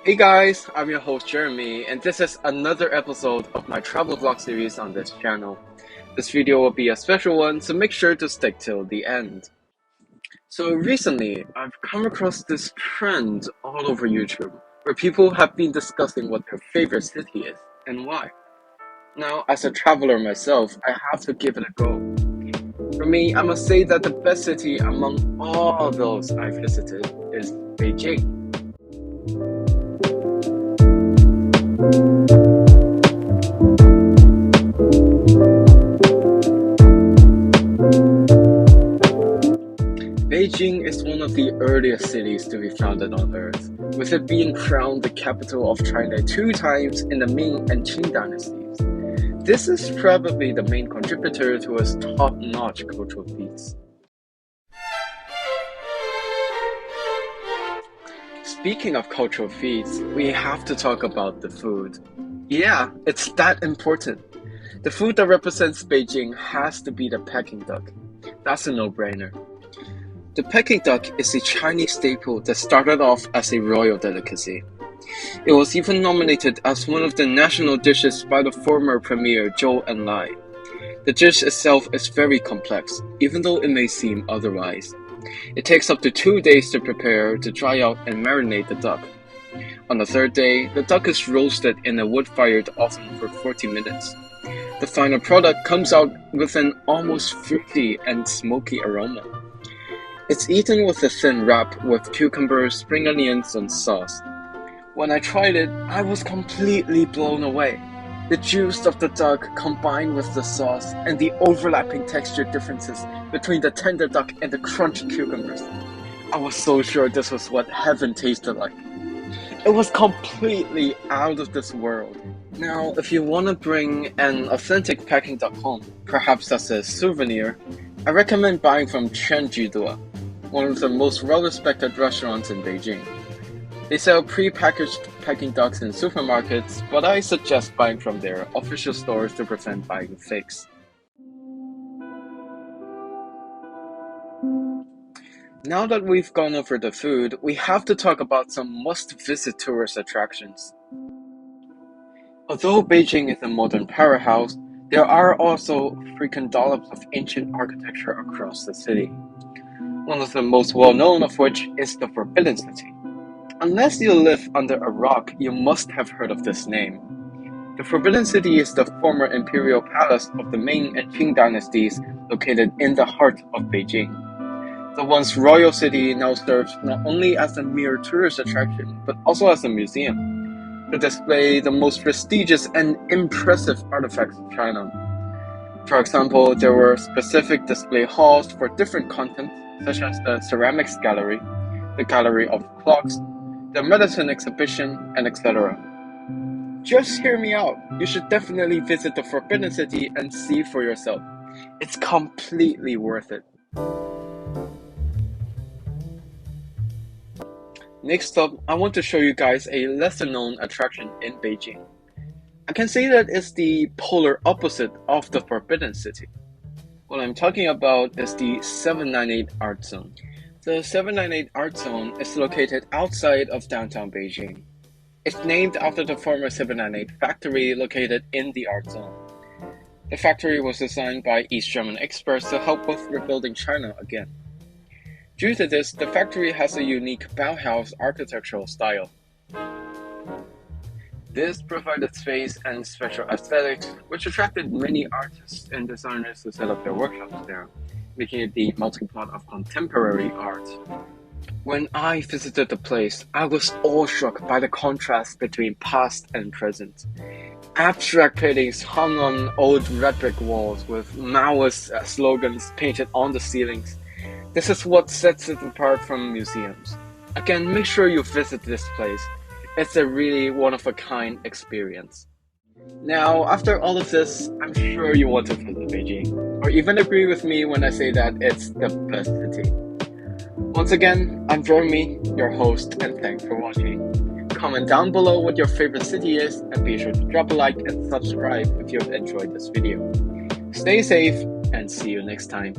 Hey guys, I'm your host Jeremy, and this is another episode of my travel vlog series on this channel. This video will be a special one, so make sure to stick till the end. So recently, I've come across this trend all over YouTube, where people have been discussing what their favorite city is, and why. Now, as a traveler myself, I have to give it a go. For me, I must say that the best city among all those I've visited is Beijing. Beijing is one of the earliest cities to be founded on Earth, with it being crowned the capital of China 2 times in the Ming and Qing dynasties. This is probably the main contributor to its top-notch cultural feats. Speaking of cultural feats, we have to talk about the food. Yeah, it's that important. The food that represents Beijing has to be the Peking duck. That's a no-brainer. The Peking duck is a Chinese staple that started off as a royal delicacy. It was even nominated as one of the national dishes by the former premier Zhou Enlai. The dish itself is very complex, even though it may seem otherwise. It takes up to 2 days to prepare, to dry out and marinate the duck. On the third day, the duck is roasted in a wood-fired oven for 40 minutes. The final product comes out with an almost fruity and smoky aroma. It's eaten with a thin wrap with cucumbers, spring onions, and sauce. When I tried it, I was completely blown away. The juice of the duck combined with the sauce and the overlapping texture differences between the tender duck and the crunchy cucumbers. I was so sure this was what heaven tasted like. It was completely out of this world. Now, if you want to bring an authentic Peking duck home, perhaps as a souvenir, I recommend buying from Dua, one of the most well-respected restaurants in Beijing. They sell pre-packaged Peking ducks in supermarkets, but I suggest buying from their official stores to prevent buying fakes. Now that we've gone over the food, we have to talk about some must-visit tourist attractions. Although Beijing is a modern powerhouse, there are also frequent dollops of ancient architecture across the city. One of the most well-known of which is the Forbidden City. Unless you live under a rock, you must have heard of this name. The Forbidden City is the former imperial palace of the Ming and Qing dynasties located in the heart of Beijing. The once royal city now serves not only as a mere tourist attraction, but also as a museum to display the most prestigious and impressive artifacts of China. For example, there were specific display halls for different content, such as the Ceramics Gallery, the Gallery of Clocks, the Medicine Exhibition, and etc. Just hear me out. You should definitely visit the Forbidden City and see for yourself. It's completely worth it. Next up, I want to show you guys a lesser known attraction in Beijing. I can say that it's the polar opposite of the Forbidden City. What I'm talking about is the 798 Art Zone. The 798 Art Zone is located outside of downtown Beijing. It's named after the former 798 factory located in the Art Zone. The factory was designed by East German experts to help with rebuilding China again. Due to this, the factory has a unique Bauhaus architectural style. This provided space and special aesthetics, which attracted many artists and designers to set up their workshops there, making it the melting pot of contemporary art. When I visited the place, I was awestruck by the contrast between past and present. Abstract paintings hung on old red brick walls with Maoist slogans painted on the ceilings. This is what sets it apart from museums. Again, make sure you visit this place. It's a really one-of-a-kind experience. Now, after all of this, I'm sure you want to visit Beijing, or even agree with me when I say that it's the best city. Once again, I'm Jeremy, your host, and thanks for watching. Comment down below what your favorite city is, and be sure to drop a like and subscribe if you've enjoyed this video. Stay safe, and see you next time.